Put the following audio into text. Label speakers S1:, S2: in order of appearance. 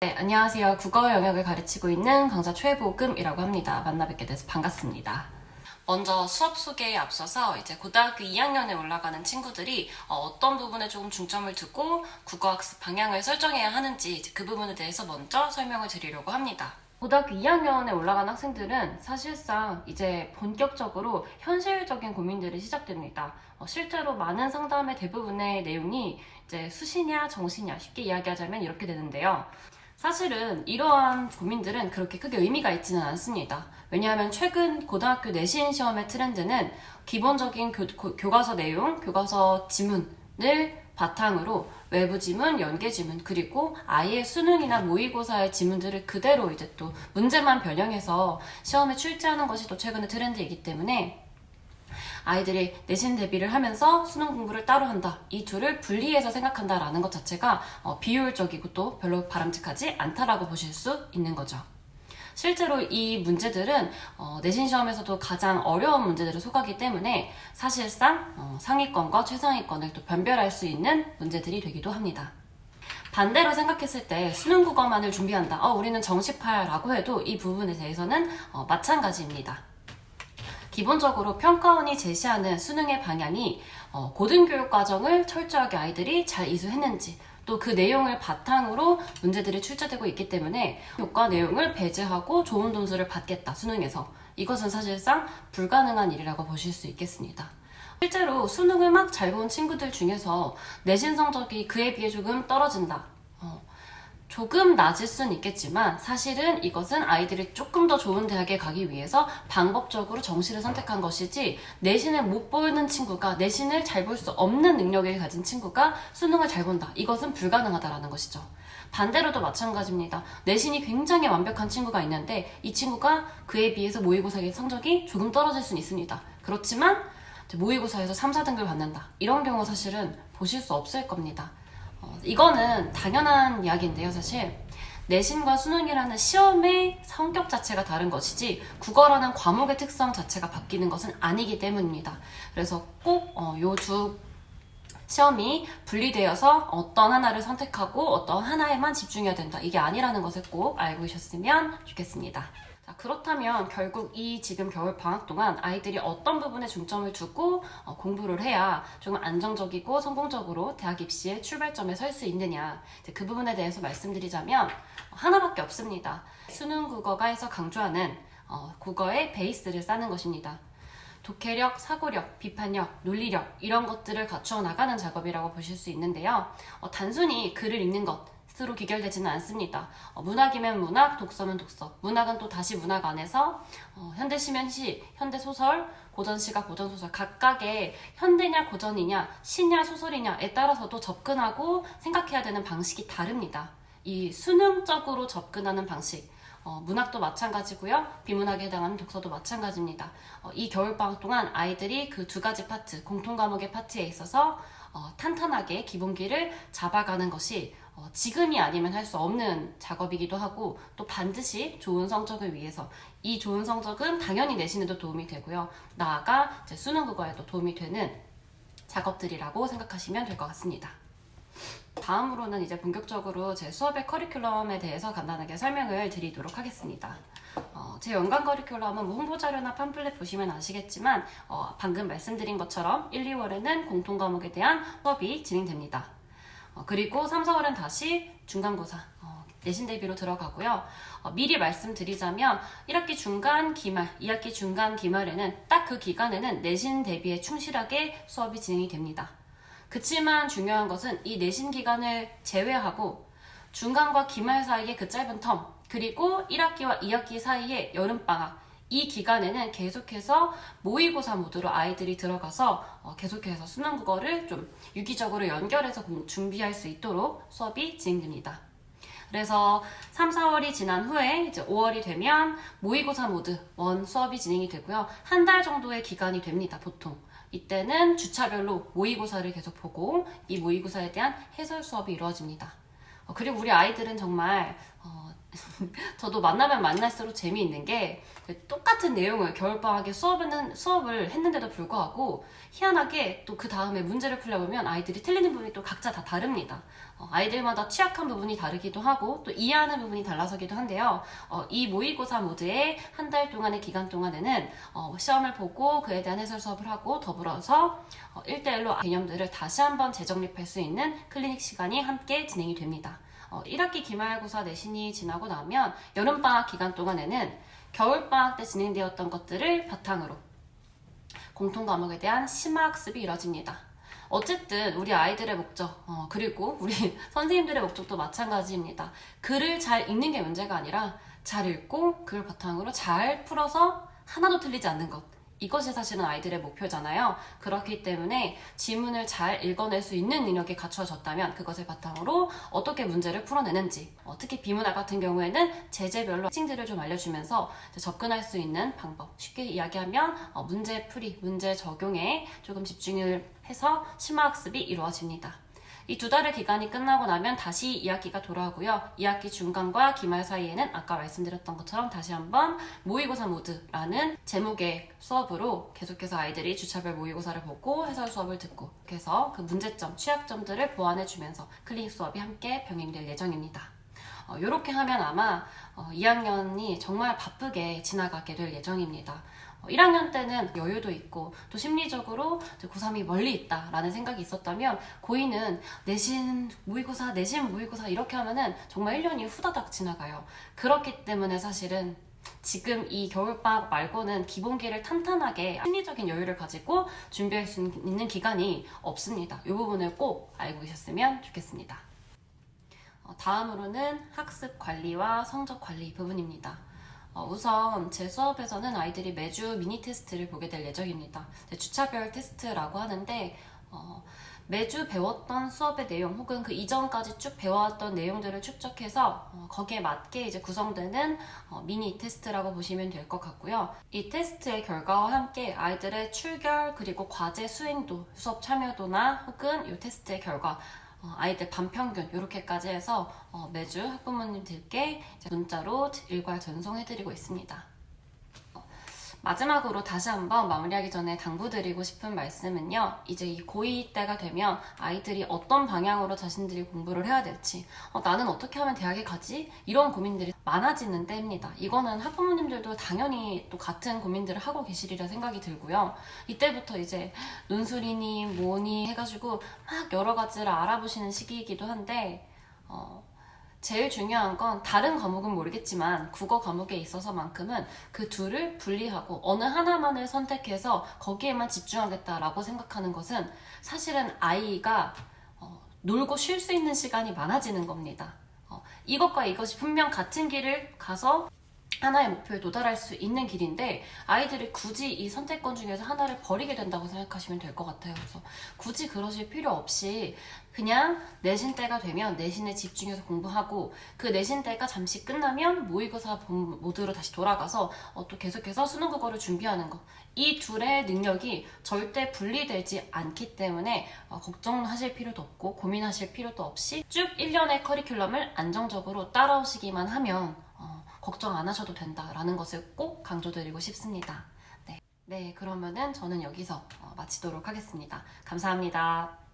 S1: 네, 안녕하세요. 국어 영역을 가르치고 있는 강사 최보금이라고 합니다. 만나 뵙게 돼서 반갑습니다. 먼저 수업 소개에 앞서서 이제 고등학교 2학년에 올라가는 친구들이 어떤 부분에 조금 중점을 두고 국어학습 방향을 설정해야 하는지 그 부분에 대해서 먼저 설명을 드리려고 합니다. 고등학교 2학년에 올라간 학생들은 사실상 이제 본격적으로 현실적인 고민들이 시작됩니다. 실제로 많은 상담의 대부분의 내용이 이제 수시냐 정시냐 쉽게 이야기하자면 이렇게 되는데요. 사실은 이러한 고민들은 그렇게 크게 의미가 있지는 않습니다. 왜냐하면 최근 고등학교 내신 시험의 트렌드는 기본적인 교과서 내용, 교과서 지문을 바탕으로 외부 지문, 연계 지문, 그리고 아예 수능이나 모의고사의 지문들을 그대로 이제 또 문제만 변형해서 시험에 출제하는 것이 또 최근의 트렌드이기 때문에 아이들이 내신 대비를 하면서 수능 공부를 따로 한다. 이 둘을 분리해서 생각한다라는 것 자체가 비효율적이고 또 별로 바람직하지 않다라고 보실 수 있는 거죠. 실제로 이 문제들은 내신 시험에서도 가장 어려운 문제들을 속하기 때문에 사실상 상위권과 최상위권을 또 변별할 수 있는 문제들이 되기도 합니다. 반대로 생각했을 때 수능 국어만을 준비한다. 우리는 정시파라고 해도 이 부분에 대해서는 마찬가지입니다. 기본적으로 평가원이 제시하는 수능의 방향이 고등교육과정을 철저하게 아이들이 잘 이수했는지 또 그 내용을 바탕으로 문제들이 출제되고 있기 때문에 교과 내용을 배제하고 좋은 점수를 받겠다 수능에서 이것은 사실상 불가능한 일이라고 보실 수 있겠습니다. 실제로 수능을 막 잘 본 친구들 중에서 내신 성적이 그에 비해 조금 떨어진다. 조금 낮을 수는 있겠지만 사실은 이것은 아이들이 조금 더 좋은 대학에 가기 위해서 방법적으로 정시를 선택한 것이지 내신을 못 보는 친구가 내신을 잘 볼 수 없는 능력을 가진 친구가 수능을 잘 본다. 이것은 불가능하다라는 것이죠. 반대로도 마찬가지입니다. 내신이 굉장히 완벽한 친구가 있는데 이 친구가 그에 비해서 모의고사의 성적이 조금 떨어질 수는 있습니다. 그렇지만 모의고사에서 3, 4등급을 받는다. 이런 경우 사실은 보실 수 없을 겁니다. 이거는 당연한 이야기인데요. 사실 내신과 수능이라는 시험의 성격 자체가 다른 것이지 국어라는 과목의 특성 자체가 바뀌는 것은 아니기 때문입니다. 그래서 꼭 요 두 시험이 분리되어서 어떤 하나를 선택하고 어떤 하나에만 집중해야 된다. 이게 아니라는 것을 꼭 알고 계셨으면 좋겠습니다. 자, 그렇다면 결국 이 지금 겨울 방학 동안 아이들이 어떤 부분에 중점을 두고 공부를 해야 좀 안정적이고 성공적으로 대학 입시의 출발점에 설 수 있느냐 그 부분에 대해서 말씀드리자면 하나밖에 없습니다. 수능 국어가에서 강조하는 국어의 베이스를 쌓는 것입니다. 독해력, 사고력, 비판력, 논리력 이런 것들을 갖추어 나가는 작업이라고 보실 수 있는데요. 단순히 글을 읽는 것으로 귀결되지는 않습니다. 문학이면 문학, 독서면 독서. 문학은 또 다시 문학 안에서 현대시면 시, 현대소설, 고전시가 고전소설 각각의 현대냐 고전이냐 시냐 소설이냐에 따라서도 접근하고 생각해야 되는 방식이 다릅니다. 이 수능적으로 접근하는 방식 문학도 마찬가지고요. 비문학에 해당하는 독서도 마찬가지입니다. 이 겨울방학 동안 아이들이 그 두 가지 파트, 공통과목의 파트에 있어서 탄탄하게 기본기를 잡아가는 것이 지금이 아니면 할 수 없는 작업이기도 하고 또 반드시 좋은 성적을 위해서 이 좋은 성적은 당연히 내신에도 도움이 되고요. 나아가 이제 수능 국어에도 도움이 되는 작업들이라고 생각하시면 될 것 같습니다. 다음으로는 이제 본격적으로 제 수업의 커리큘럼에 대해서 간단하게 설명을 드리도록 하겠습니다. 제 연간 커리큘럼은 홍보자료나 팜플렛 보시면 아시겠지만 방금 말씀드린 것처럼 1, 2월에는 공통과목에 대한 수업이 진행됩니다. 그리고 3, 4월은 다시 중간고사 내신 대비로 들어가고요. 미리 말씀드리자면 1학기 중간 기말, 2학기 중간 기말에는 딱 그 기간에는 내신 대비에 충실하게 수업이 진행이 됩니다. 그치만 중요한 것은 이 내신 기간을 제외하고 중간과 기말 사이의 그 짧은 텀 그리고 1학기와 2학기 사이의 여름방학 이 기간에는 계속해서 모의고사 모드로 아이들이 들어가서 계속해서 수능 국어를 좀 유기적으로 연결해서 준비할 수 있도록 수업이 진행됩니다. 그래서 3, 4월이 지난 후에 이제 5월이 되면 모의고사 모드 원 수업이 진행이 되고요. 한 달 정도의 기간이 됩니다, 보통. 이때는 주차별로 모의고사를 계속 보고 이 모의고사에 대한 해설 수업이 이루어집니다. 그리고 우리 아이들은 정말 저도 만나면 만날수록 재미있는 게 똑같은 내용을 겨울방학에 수업을 했는데도 불구하고 희한하게 또 그 다음에 문제를 풀려보면 아이들이 틀리는 부분이 또 각자 다 다릅니다. 아이들마다 취약한 부분이 다르기도 하고 또 이해하는 부분이 달라서기도 한데요. 이 모의고사 모드의 한 달 동안의 기간 동안에는 시험을 보고 그에 대한 해설 수업을 하고 더불어서 1대1로 개념들을 다시 한번 재정립할 수 있는 클리닉 시간이 함께 진행이 됩니다. 1학기 기말고사 내신이 지나고 나면 여름방학 기간 동안에는 겨울방학 때 진행되었던 것들을 바탕으로 공통과목에 대한 심화학습이 이뤄집니다. 어쨌든 우리 아이들의 목적, 그리고 우리 선생님들의 목적도 마찬가지입니다. 글을 잘 읽는 게 문제가 아니라 잘 읽고 그걸 바탕으로 잘 풀어서 하나도 틀리지 않는 것. 이것이 사실은 아이들의 목표잖아요. 그렇기 때문에 지문을 잘 읽어낼 수 있는 능력이 갖추어졌다면 그것을 바탕으로 어떻게 문제를 풀어내는지, 특히 비문학 같은 경우에는 제재별로 특징들을 좀 알려주면서 접근할 수 있는 방법, 쉽게 이야기하면 문제풀이, 문제 적용에 조금 집중을 해서 심화학습이 이루어집니다. 이 2달의 기간이 끝나고 나면 다시 2학기가 돌아오고요. 2학기 중간과 기말 사이에는 아까 말씀드렸던 것처럼 다시 한번 모의고사 모드라는 제목의 수업으로 계속해서 아이들이 주차별 모의고사를 보고 해설 수업을 듣고 그래서 그 문제점, 취약점들을 보완해주면서 클리닉 수업이 함께 병행될 예정입니다. 이렇게 하면 아마 2학년이 정말 바쁘게 지나가게 될 예정입니다. 1학년 때는 여유도 있고 또 심리적으로 고3이 멀리 있다라는 생각이 있었다면 고2는 내신 모의고사 이렇게 하면은 정말 1년이 후다닥 지나가요. 그렇기 때문에 사실은 지금 이 겨울방학 말고는 기본기를 탄탄하게 심리적인 여유를 가지고 준비할 수 있는 기간이 없습니다. 이 부분을 꼭 알고 계셨으면 좋겠습니다. 다음으로는 학습 관리와 성적 관리 부분입니다. 우선 제 수업에서는 아이들이 매주 미니 테스트를 보게 될 예정입니다. 주차별 테스트라고 하는데 매주 배웠던 수업의 내용 혹은 그 이전까지 쭉 배워왔던 내용들을 축적해서 거기에 맞게 이제 구성되는 미니 테스트라고 보시면 될 것 같고요. 이 테스트의 결과와 함께 아이들의 출결 그리고 과제 수행도, 수업 참여도나 혹은 이 테스트의 결과 아이들 반평균 이렇게까지 해서 매주 학부모님들께 문자로 일괄 전송해드리고 있습니다. 마지막으로 다시 한번 마무리하기 전에 당부드리고 싶은 말씀은요. 이제 이 고2 때가 되면 아이들이 어떤 방향으로 자신들이 공부를 해야 될지 나는 어떻게 하면 대학에 가지? 이런 고민들이 많아지는 때입니다. 이거는 학부모님들도 당연히 또 같은 고민들을 하고 계시리라 생각이 들고요. 이때부터 이제 논술이니 뭐니 해가지고 막 여러 가지를 알아보시는 시기이기도 한데 제일 중요한 건 다른 과목은 모르겠지만 국어 과목에 있어서만큼은 그 둘을 분리하고 어느 하나만을 선택해서 거기에만 집중하겠다라고 생각하는 것은 사실은 아이가 놀고 쉴 수 있는 시간이 많아지는 겁니다. 이것과 이것이 분명 같은 길을 가서 하나의 목표에 도달할 수 있는 길인데 아이들이 굳이 이 선택권 중에서 하나를 버리게 된다고 생각하시면 될 것 같아요. 그래서 굳이 그러실 필요 없이 그냥 내신 때가 되면 내신에 집중해서 공부하고 그 내신 때가 잠시 끝나면 모의고사 모드로 다시 돌아가서 또 계속해서 수능 국어를 준비하는 것. 이 둘의 능력이 절대 분리되지 않기 때문에 걱정하실 필요도 없고 고민하실 필요도 없이 쭉 1년의 커리큘럼을 안정적으로 따라오시기만 하면 걱정 안 하셔도 된다라는 것을 꼭 강조드리고 싶습니다. 네, 그러면은 저는 여기서 마치도록 하겠습니다. 감사합니다.